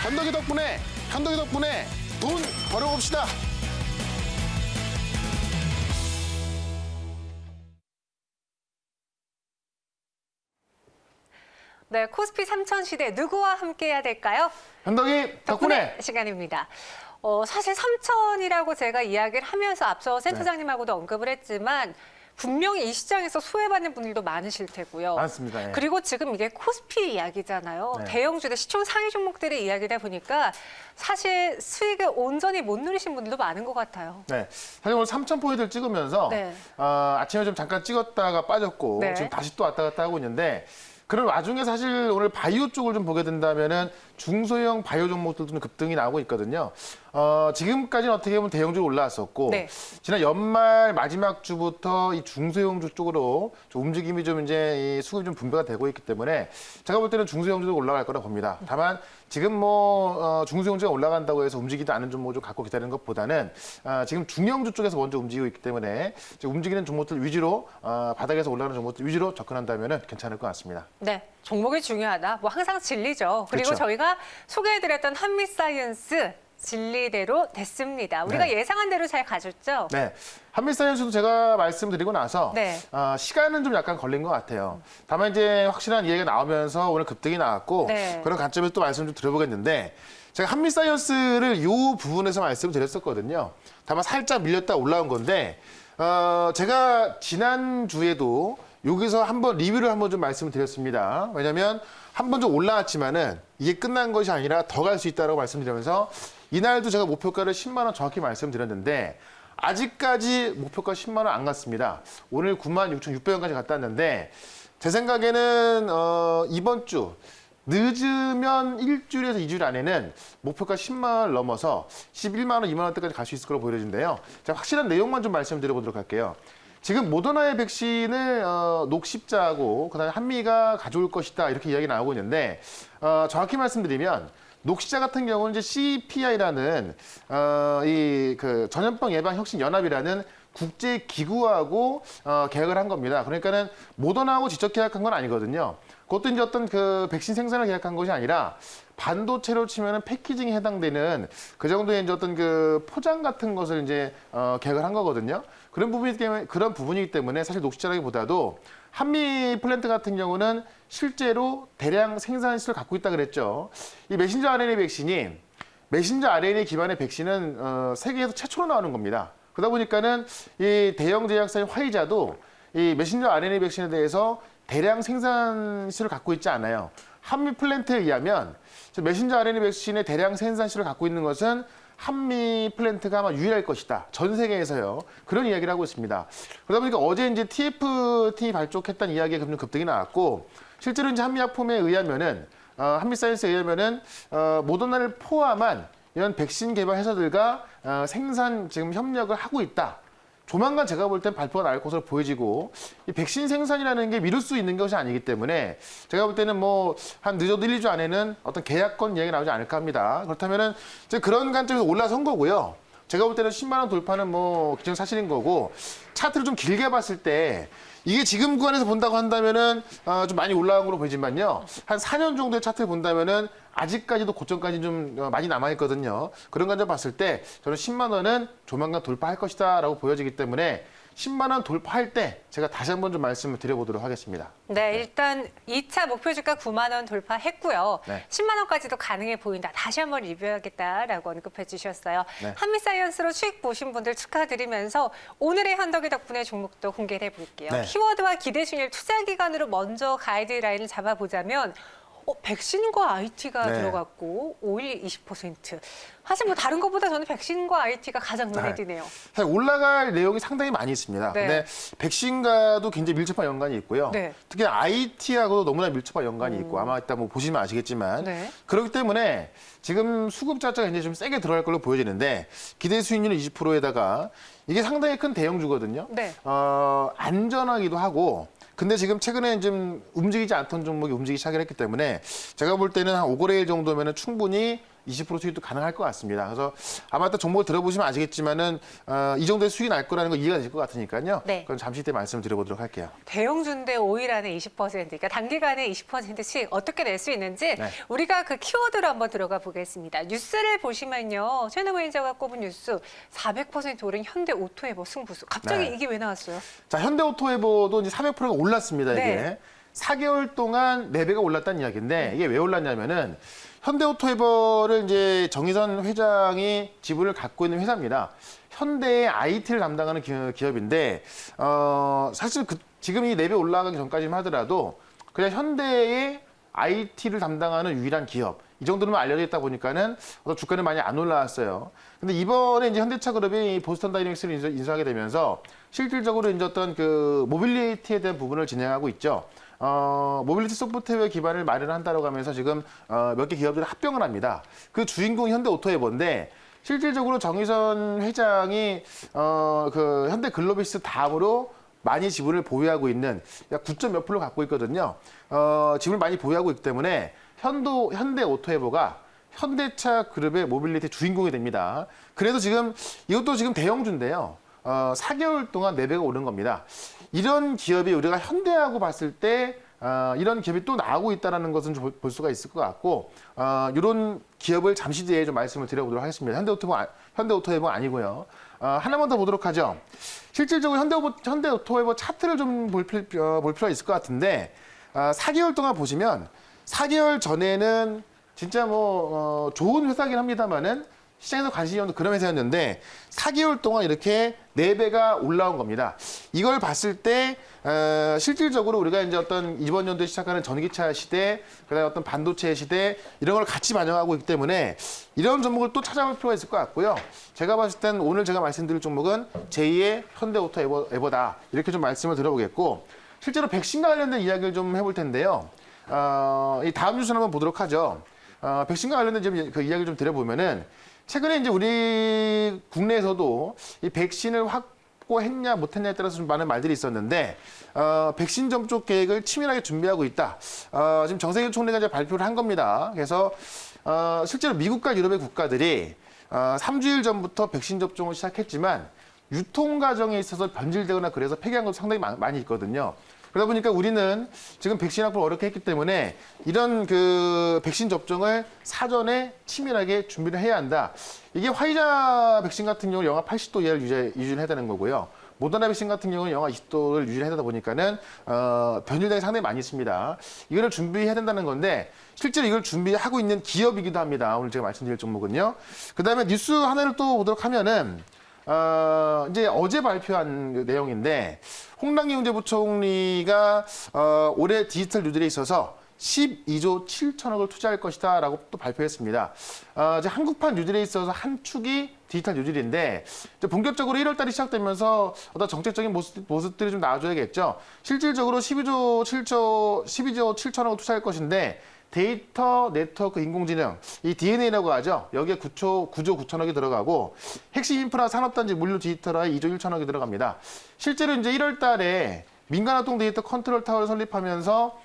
현덕이 덕분에 돈 벌어봅시다. 네, 코스피 3000 시대 누구와 함께해야 될까요? 현덕이 덕분에. 시간입니다. 사실 3000이라고 제가 이야기를 하면서 앞서 센터장님하고도 언급을 했지만 분명히 이 시장에서 소외받는 분들도 많으실 테고요. 많습니다. 예. 그리고 지금 이게 코스피 이야기잖아요. 네. 대형주들 시총 상위 종목들의 이야기다 보니까 사실 수익을 온전히 못 누리신 분들도 많은 것 같아요. 네, 사실 오늘 3,000포인트를 찍으면서 네. 아침에 좀 잠깐 찍었다가 빠졌고 네. 지금 다시 또 왔다 갔다 하고 있는데 그런 와중에 사실 오늘 바이오 쪽을 좀 보게 된다면은 중소형 바이오 종목들도 좀 급등이 나오고 있거든요. 지금까지는 어떻게 보면 대형주 올라왔었고 네. 지난 연말 마지막 주부터 이 중소형주 쪽으로 좀 움직임이 좀 이제 이 수급이 좀 분배가 되고 있기 때문에 제가 볼 때는 중소형주도 올라갈 거라 봅니다. 다만 지금 뭐 중소형주가 올라간다고 해서 움직이지 않은 종목을 좀 갖고 기다리는 것보다는 지금 중형주 쪽에서 먼저 움직이고 있기 때문에 지금 움직이는 종목들 위주로 바닥에서 올라가는 종목들 위주로 접근한다면 괜찮을 것 같습니다. 네, 종목이 중요하다. 뭐 항상 진리죠. 그리고 그렇죠. 저희가 소개해드렸던 한미사이언스 진리대로 됐습니다. 우리가 네. 예상한 대로 잘 가졌죠? 네, 한미사이언스도 제가 말씀드리고 나서 네. 시간은 좀 약간 걸린 것 같아요. 다만 이제 확실한 이야기가 나오면서 오늘 급등이 나왔고 네. 그런 관점에서 또 말씀 좀 드려보겠는데 제가 한미사이언스를 이 부분에서 말씀을 드렸었거든요. 다만 살짝 밀렸다 올라온 건데 제가 지난주에도 여기서 한번 리뷰를 한번 좀 말씀을 드렸습니다. 왜냐하면 한 번 좀 올라왔지만은 이게 끝난 것이 아니라 더 갈 수 있다고 말씀드리면서 이날도 제가 목표가를 10만 원 정확히 말씀드렸는데 아직까지 목표가 10만 원 안 갔습니다. 오늘 96,600원까지 갔다 왔는데 제 생각에는 이번 주 늦으면 일주일에서 2주일 안에는 목표가 10만 원 넘어서 11만 원, 2만 원대까지 갈 수 있을 거로 보여지는데요. 제가 확실한 내용만 좀 말씀드려보도록 할게요. 지금 모더나의 백신을 녹십자하고 그다음에 한미가 가져올 것이다 이렇게 이야기 나오고 있는데 정확히 말씀드리면 녹십자 같은 경우는 이제 CPI라는 이 그 전염병 예방 혁신 연합이라는 국제 기구하고 계약을 한 겁니다. 그러니까는 모더나하고 직접 계약한 건 아니거든요. 그것도 이제 어떤 그 백신 생산을 계약한 것이 아니라 반도체로 치면은 패키징에 해당되는 그 정도의 이제 어떤 그 포장 같은 것을 이제 계약을 한 거거든요. 그런 부분이기 때문에 사실 녹십자라기보다도 한미 플랜트 같은 경우는 실제로 대량 생산 시설을 갖고 있다 그랬죠. 이 메신저 RNA 백신이 메신저 RNA 기반의 백신은 세계에서 최초로 나오는 겁니다. 그러다 보니까는 이 대형 제약사인 화이자도 이 메신저 RNA 백신에 대해서 대량 생산 시설을 갖고 있지 않아요. 한미 플랜트에 의하면 메신저 RNA 백신의 대량 생산 시설을 갖고 있는 것은 한미 플랜트가 아마 유일할 것이다. 전 세계에서요. 그런 이야기를 하고 있습니다. 그러다 보니까 어제 이제 TFT 발족했다는 이야기가 급등이 나왔고 실제로 이제 한미약품에 의하면은 한미사이언스에 의하면은 모더나를 포함한 이런 백신 개발 회사들과 생산 지금 협력을 하고 있다. 조만간 제가 볼 땐 발표가 나올 것으로 보여지고 이 백신 생산이라는 게 미룰 수 있는 것이 아니기 때문에 제가 볼 때는 뭐 한 늦어도 1, 2주 안에는 어떤 계약권 이야기가 나오지 않을까 합니다. 그렇다면은 이제 그런 관점에서 올라선 거고요. 제가 볼 때는 10만 원 돌파는 뭐 기정사실인 거고 차트를 좀 길게 봤을 때 이게 지금 구간에서 본다고 한다면은 좀 많이 올라간 걸로 보이지만요. 한 4년 정도의 차트를 본다면은 아직까지도 고점까지 좀 많이 남아있거든요. 그런 관점 봤을 때 저는 10만 원은 조만간 돌파할 것이다라고 보여지기 때문에 10만 원 돌파할 때 제가 다시 한번 좀 말씀을 드려보도록 하겠습니다. 네, 일단 2차 목표 주가 9만 원 돌파했고요. 네. 10만 원까지도 가능해 보인다. 다시 한번 리뷰하겠다라고 언급해 주셨어요. 네. 한미사이언스로 수익 보신 분들 축하드리면서 오늘의 현덕이 덕분에 종목도 공개를 해볼게요. 네. 키워드와 기대 순위를 투자 기간으로 먼저 가이드라인을 잡아보자면 백신과 IT가 네. 들어갔고 오일 20%. 사실 뭐 다른 것보다 저는 백신과 IT가 가장 눈에 띄네요. 사실 올라갈 내용이 상당히 많이 있습니다. 네. 근데 백신과도 굉장히 밀접한 연관이 있고요. 네. 특히 IT하고도 너무나 밀접한 연관이 있고 아마 이따 뭐 보시면 아시겠지만 네. 그렇기 때문에 지금 수급 자체가 굉장히 좀 세게 들어갈 걸로 보여지는데 기대 수익률은 20%에다가 이게 상당히 큰 대형주거든요. 네. 안전하기도 하고 근데 지금 최근에 좀 움직이지 않던 종목이 움직이기 시작을 했기 때문에 제가 볼 때는 한 5거래일 정도면은 충분히 20% 수익도 가능할 것 같습니다. 그래서 아마 또 종목을 들어보시면 아시겠지만은 이 정도의 수익이 날 거라는 거 이해가 되실 것 같으니까요. 네. 그건 잠시 때 말씀을 드려보도록 할게요. 대형주인데 5일 안에 20%, 그러니까 단기간에 20%씩 어떻게 낼 수 있는지 네. 우리가 그 키워드로 한번 들어가 보겠습니다. 뉴스를 보시면요. 최은호 매니저가 꼽은 뉴스 400% 오른 현대 오토에버 승부수. 갑자기 네. 이게 왜 나왔어요? 자, 현대오토에버도 이제 400%가 올랐습니다. 이게 네. 4개월 동안 4배가 올랐다는 이야기인데 이게 왜 올랐냐면은 현대오토에버를 이제 정의선 회장이 지분을 갖고 있는 회사입니다. 현대의 IT를 담당하는 기업인데 사실 지금 이 4배 올라가기 전까지만 하더라도 그냥 현대의 IT를 담당하는 유일한 기업 이 정도로만 알려져 있다 보니까는 주가는 많이 안 올라왔어요. 근데 이번에 이제 현대차 그룹이 보스턴 다이내믹스를 인수하게 되면서 실질적으로 이제 어떤 그 모빌리티에 대한 부분을 진행하고 있죠. 모빌리티 소프트웨어 기반을 마련한다라고 하면서 지금 몇 개 기업들이 합병을 합니다. 그 주인공이 현대오토에버인데 실질적으로 정의선 회장이 그 현대글로비스 다음으로 많이 지분을 보유하고 있는 약 9점 몇 프로 갖고 있거든요. 지분을 많이 보유하고 있기 때문에 현대오토에버가 현대차 그룹의 모빌리티 주인공이 됩니다. 그래서 지금 이것도 지금 대형주인데요. 4개월 동안 4배가 오른 겁니다. 이런 기업이 우리가 현대하고 봤을 때 이런 기업이 또 나오고 있다는 것은 좀 볼 수가 있을 것 같고 이런 기업을 잠시 뒤에 좀 말씀을 드려보도록 하겠습니다. 현대오토에버 아니고요. 하나만 더 보도록 하죠. 실질적으로 현대오토에버 차트를 좀 볼 필요가 있을 것 같은데 4개월 동안 보시면 4개월 전에는 진짜 뭐 좋은 회사긴 합니다만은 시장에서 관심이 없는 그런 회사였는데 4개월 동안 이렇게 4배가 올라온 겁니다. 이걸 봤을 때 실질적으로 우리가 이제 어떤 이번 연도에 시작하는 전기차 시대, 그다음에 어떤 반도체 시대 이런 걸 같이 반영하고 있기 때문에 이런 종목을 또 찾아볼 필요가 있을 것 같고요. 제가 봤을 땐 오늘 제가 말씀드릴 종목은 제2의 현대오토에버다 이렇게 좀 말씀을 드려보겠고 실제로 백신과 관련된 이야기를 좀 해볼 텐데요. 이 다음 뉴스를 한번 보도록 하죠. 백신과 관련된 좀 그 이야기를 좀 드려보면은 최근에 이제 우리 국내에서도 이 백신을 확보했냐 못했냐에 따라서 좀 많은 말들이 있었는데 백신 접종 계획을 치밀하게 준비하고 있다. 지금 정세균 총리가 이제 발표를 한 겁니다. 그래서 실제로 미국과 유럽의 국가들이 3주일 전부터 백신 접종을 시작했지만 유통 과정에 있어서 변질되거나 그래서 폐기한 것도 상당히 많이 있거든요. 그러다 보니까 우리는 지금 백신 확보를 어렵게 했기 때문에 이런 그 백신 접종을 사전에 치밀하게 준비를 해야 한다. 이게 화이자 백신 같은 경우는 영하 80도 이하를 유지를 해야 되는 거고요. 모더나 백신 같은 경우는 영하 20도를 유지를 해야 되다 보니까는 변질량이 상당히 많이 있습니다. 이거를 준비해야 된다는 건데 실제로 이걸 준비하고 있는 기업이기도 합니다. 오늘 제가 말씀드릴 종목은요. 그다음에 뉴스 하나를 또 보도록 하면은 이제 어제 발표한 그 내용인데 홍남기 경제부총리가 올해 디지털 뉴딜에 있어서 12조 7천억을 투자할 것이다라고 또 발표했습니다. 이제 한국판 뉴딜에 있어서 한 축이 디지털 뉴딜인데 이제 본격적으로 1월달이 시작되면서 어떤 정책적인 모습들이 좀 나와줘야겠죠. 실질적으로 12조 7천억을 투자할 것인데 데이터, 네트워크, 인공지능, 이 DNA라고 하죠. 여기에 9조 9천억이 들어가고 핵심 인프라 산업단지 물류 디지털화에 2조 1천억이 들어갑니다. 실제로 이제 1월 달에 민간활동 데이터 컨트롤 타워를 설립하면서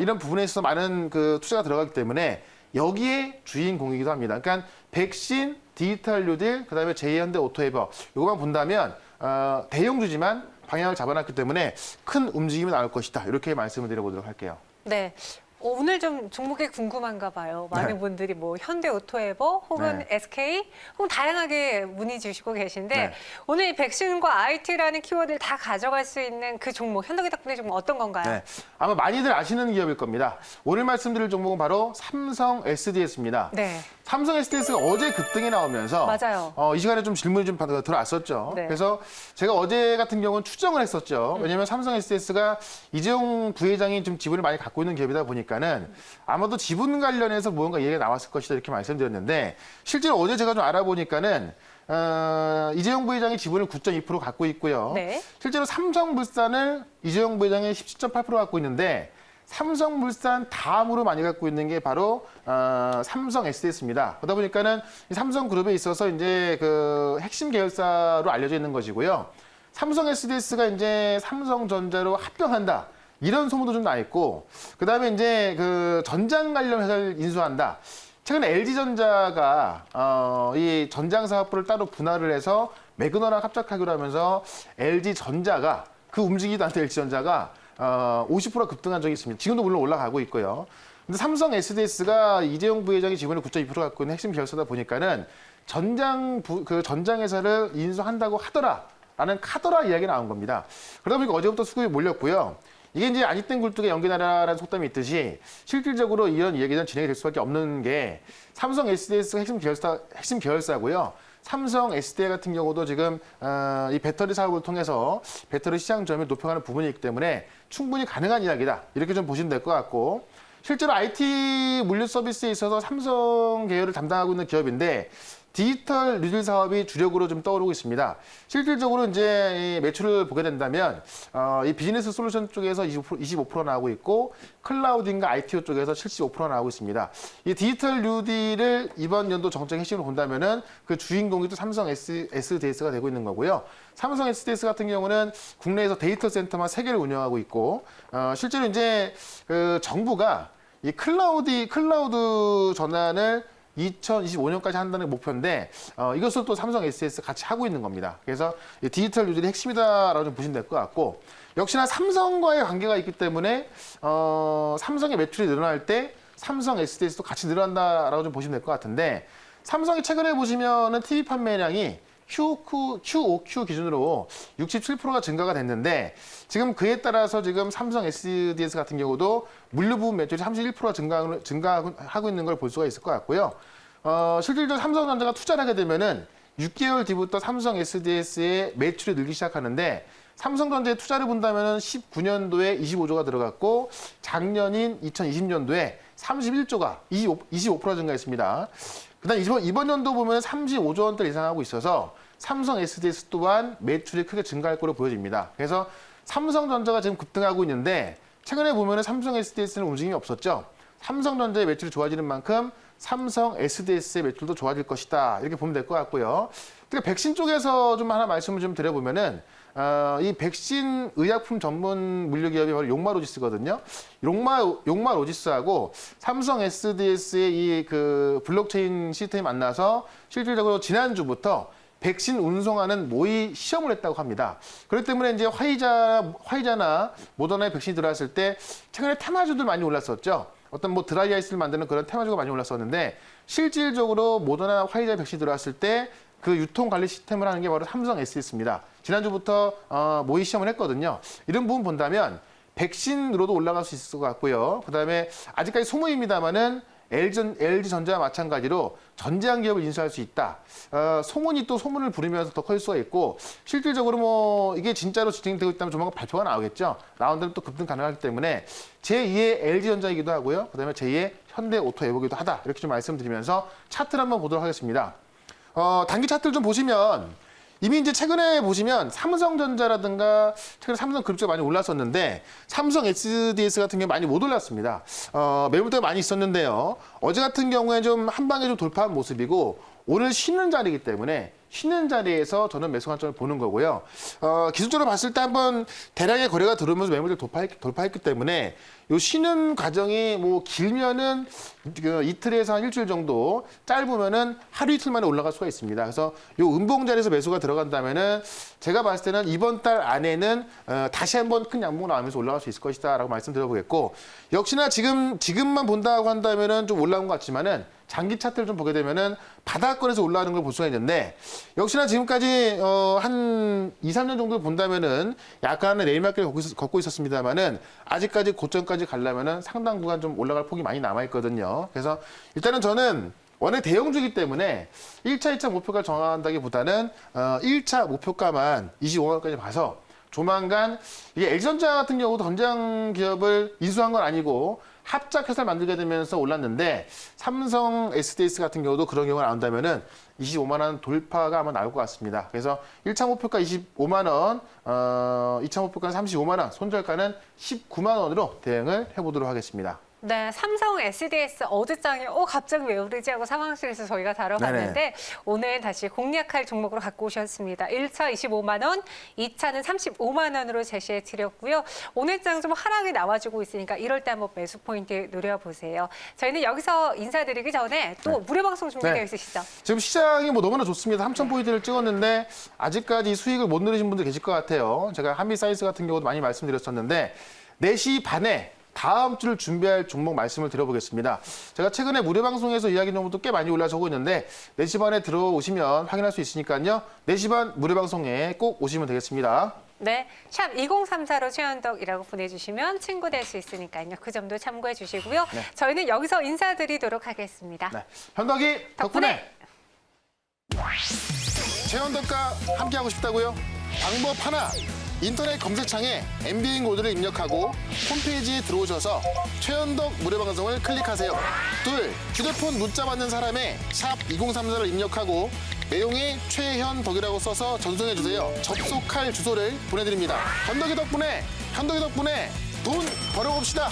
이런 부분에 있어서 많은 그 투자가 들어가기 때문에 여기에 주인공이기도 합니다. 그러니까 백신, 디지털 뉴딜, 그다음에 제2현대오토에버 이거만 본다면 대형주지만 방향을 잡아놨기 때문에 큰 움직임이 나올 것이다. 이렇게 말씀을 드려보도록 할게요. 네. 오늘 좀 종목이 궁금한가 봐요. 많은 네. 분들이 뭐 현대오토에버 혹은 네. SK 혹은 다양하게 문의 주시고 계신데 네. 오늘 이 백신과 IT라는 키워드를 다 가져갈 수 있는 그 종목 현대기 덕분에 종목 어떤 건가요? 네. 아마 많이들 아시는 기업일 겁니다. 오늘 말씀드릴 종목은 바로 삼성 SDS입니다. 네. 삼성 SDS가 어제 급등이 나오면서 맞아요. 이 시간에 좀 질문이 좀 들어왔었죠. 네. 그래서 제가 어제 같은 경우는 추정을 했었죠. 왜냐하면 삼성 SDS가 이재용 부회장이 좀 지분을 많이 갖고 있는 기업이다 보니까는 아마도 지분 관련해서 무언가 얘기가 나왔을 것이다 이렇게 말씀드렸는데 실제로 어제 제가 좀 알아보니까는 이재용 부회장이 지분을 9.2% 갖고 있고요. 네. 실제로 삼성물산을 이재용 부회장이 17.8% 갖고 있는데 삼성물산 다음으로 많이 갖고 있는 게 바로 삼성 SDS입니다. 그러다 보니까는 이 삼성그룹에 있어서 이제 그 핵심 계열사로 알려져 있는 것이고요. 삼성 SDS가 이제 삼성전자로 합병한다. 이런 소문도 좀 나 있고, 그 다음에 이제 그 전장 관련 회사를 인수한다. 최근에 LG전자가 이 전장 사업부를 따로 분할을 해서 매그너랑 합작하기로 하면서 LG전자가 그 움직이지도 않던 LG전자가 50% 급등한 적이 있습니다. 지금도 물론 올라가고 있고요. 근데 삼성 SDS가 이재용 부회장이 지분을 9.2% 갖고 있는 핵심 계열사다 보니까는 그 전장 회사를 인수한다고 하더라라는 카더라 이야기가 나온 겁니다. 그러다 보니까 어제부터 수급이 몰렸고요. 이게 이제 아니땐 굴뚝에 연기나라라는 속담이 있듯이 실질적으로 이런 이야기는 진행이 될 수밖에 없는 게 삼성 SDS가 핵심 계열사고요. 삼성 SDI 같은 경우도 지금 이 배터리 사업을 통해서 배터리 시장 점유율을 높여가는 부분이 있기 때문에 충분히 가능한 이야기다. 이렇게 좀 보시면 될 것 같고 실제로 IT 물류 서비스에 있어서 삼성 계열을 담당하고 있는 기업인데 디지털 뉴딜 사업이 주력으로 좀 떠오르고 있습니다. 실질적으로 이제 이 매출을 보게 된다면 이 비즈니스 솔루션 쪽에서 25% 나오고 있고 클라우딩과 ITO 쪽에서 75% 나오고 있습니다. 이 디지털 뉴딜을 이번 연도 정책 핵심으로 본다면은 그 주인공이 또 삼성 SDS가 되고 있는 거고요. 삼성 SDS 같은 경우는 국내에서 데이터 센터만 3개를 운영하고 있고 실제로 이제 그 정부가 이 클라우드 전환을 2025년까지 한다는 목표인데 이것을 또 삼성 SDS 같이 하고 있는 겁니다. 그래서 디지털 뉴딜이 핵심이다라고 좀 보시면 될 것 같고 역시나 삼성과의 관계가 있기 때문에 삼성의 매출이 늘어날 때 삼성 SDS도 같이 늘어난다라고 좀 보시면 될 것 같은데 삼성이 최근에 보시면은 TV 판매량이 QOQ 기준으로 67%가 증가가 됐는데 지금 그에 따라서 지금 삼성 SDS 같은 경우도 물류 부분 매출이 31%가 증가하고 있는 걸 볼 수가 있을 것 같고요. 실질적으로 삼성전자가 투자를 하게 되면은 6개월 뒤부터 삼성 SDS의 매출이 늘기 시작하는데 삼성전자의 투자를 본다면은 19년도에 25조가 들어갔고 작년인 2020년도에 31조가 25% 증가했습니다. 그다음 이번 연도 보면 35조 원대 예상하고 있어서 삼성 SDS 또한 매출이 크게 증가할 거로 보여집니다. 그래서 삼성전자가 지금 급등하고 있는데 최근에 보면 삼성 SDS는 움직임이 없었죠. 삼성전자의 매출이 좋아지는 만큼 삼성 SDS의 매출도 좋아질 것이다. 이렇게 보면 될 것 같고요. 그러니까 백신 쪽에서 좀 하나 말씀을 좀 드려보면은 이 백신 의약품 전문 물류 기업이 바로 용마로지스거든요. 용마로지스하고 삼성 SDS의 이 그 블록체인 시스템이 만나서 실질적으로 지난주부터 백신 운송하는 모의 시험을 했다고 합니다. 그렇기 때문에 이제 화이자나 모더나의 백신이 들어왔을 때 최근에 테마주들 많이 올랐었죠. 어떤 뭐 드라이 아이스를 만드는 그런 테마주가 많이 올랐었는데 실질적으로 모더나 화이자 백신이 들어왔을 때 그 유통 관리 시스템을 하는 게 바로 삼성 SDS입니다. 지난주부터 모의 시험을 했거든요. 이런 부분 본다면 백신으로도 올라갈 수 있을 것 같고요. 그다음에 아직까지 소문입니다만은 LG전자와 마찬가지로 전재한 기업을 인수할 수 있다. 소문이 또 소문을 부르면서 더 커질 수가 있고 실질적으로 뭐 이게 진짜로 진행되고 있다면 조만간 발표가 나오겠죠. 나온다면 또 급등 가능하기 때문에 제2의 LG전자이기도 하고요. 그다음에 제2의 현대오토에버기도 하다. 이렇게 좀 말씀드리면서 차트를 한번 보도록 하겠습니다. 단기 차트를 좀 보시면 이미 이제 최근에 보시면 삼성전자라든가 최근에 삼성그룹주가 많이 올랐었는데 삼성 SDS 같은 경우 많이 못 올랐습니다. 매물대가 많이 있었는데요. 어제 같은 경우에 좀 한 방에 좀 돌파한 모습이고 오늘 쉬는 자리이기 때문에 쉬는 자리에서 저는 매수 관점을 보는 거고요. 기술적으로 봤을 때 한번 대량의 거래가 들어오면서 매물을 돌파했기 때문에 요 쉬는 과정이 뭐 길면은 그 이틀에서 한 일주일 정도, 짧으면은 하루 이틀 만에 올라갈 수가 있습니다. 그래서 요 음봉 자리에서 매수가 들어간다면은 제가 봤을 때는 이번 달 안에는 다시 한번 큰 양봉 나오면서 올라갈 수 있을 것이다라고 말씀드려보겠고 역시나 지금만 본다고 한다면은 좀 올라온 것 같지만은 장기 차트를 좀 보게 되면은 바닥권에서 올라가는 걸 볼 수가 있는데 역시나 지금까지 한 2, 3년 정도 본다면은 약간의 내일막길을 걷고 있었습니다만은 아직까지 고점까지 가려면은 상당 구간 좀 올라갈 폭이 많이 남아 있거든요. 그래서 일단은 저는 원래 대형주기 때문에 1차, 2차 목표가를 정한다기보다는 1차 목표가만 25만 원까지 봐서 조만간 이게 LG전자 같은 경우도 전장 기업을 인수한 건 아니고 합작 회사를 만들게 되면서 올랐는데 삼성 SDS 같은 경우도 그런 경우가 나온다면은 25만 원 돌파가 아마 나올 것 같습니다. 그래서 1차 목표가 25만 원, 2차 목표가는 35만 원, 손절가는 19만 원으로 대응을 해보도록 하겠습니다. 네, 삼성 SDS 어드장이 갑자기 왜 오르지 하고 상황실에서 저희가 다뤄봤는데 네네. 오늘 다시 공략할 종목으로 갖고 오셨습니다. 1차 25만 원, 2차는 35만 원으로 제시해 드렸고요. 오늘 장 좀 하락이 나와주고 있으니까 이럴 때 한번 매수 포인트 노려보세요. 저희는 여기서 인사드리기 전에 또 무료 방송 준비되어 네. 있으시죠? 지금 시장이 뭐 너무나 좋습니다. 3,000포인트를 찍었는데 아직까지 수익을 못 누리신 분들 계실 것 같아요. 제가 한미사이언스 같은 경우도 많이 말씀드렸었는데 4시 반에 다음 주를 준비할 종목 말씀을 드려보겠습니다. 제가 최근에 무료 방송에서 이야기 내용도 꽤 많이 올라서고 있는데 4시 반에 들어오시면 확인할 수 있으니까요. 4시 반 무료 방송에 꼭 오시면 되겠습니다. 네, 샵 2034로 최현덕이라고 보내주시면 친구 될 수 있으니까요. 그 점도 참고해 주시고요. 네. 저희는 여기서 인사드리도록 하겠습니다. 네. 현덕이 덕분에 최현덕과 함께하고 싶다고요? 방법 하나. 인터넷 검색창에 MBN 코드를 입력하고 홈페이지에 들어오셔서 최현덕 무료방송을 클릭하세요. 둘, 휴대폰 문자 받는 사람의 샵 2034를 입력하고 내용에 최현덕이라고 써서 전송해주세요. 접속할 주소를 보내드립니다. 현덕이 덕분에 돈 벌어봅시다.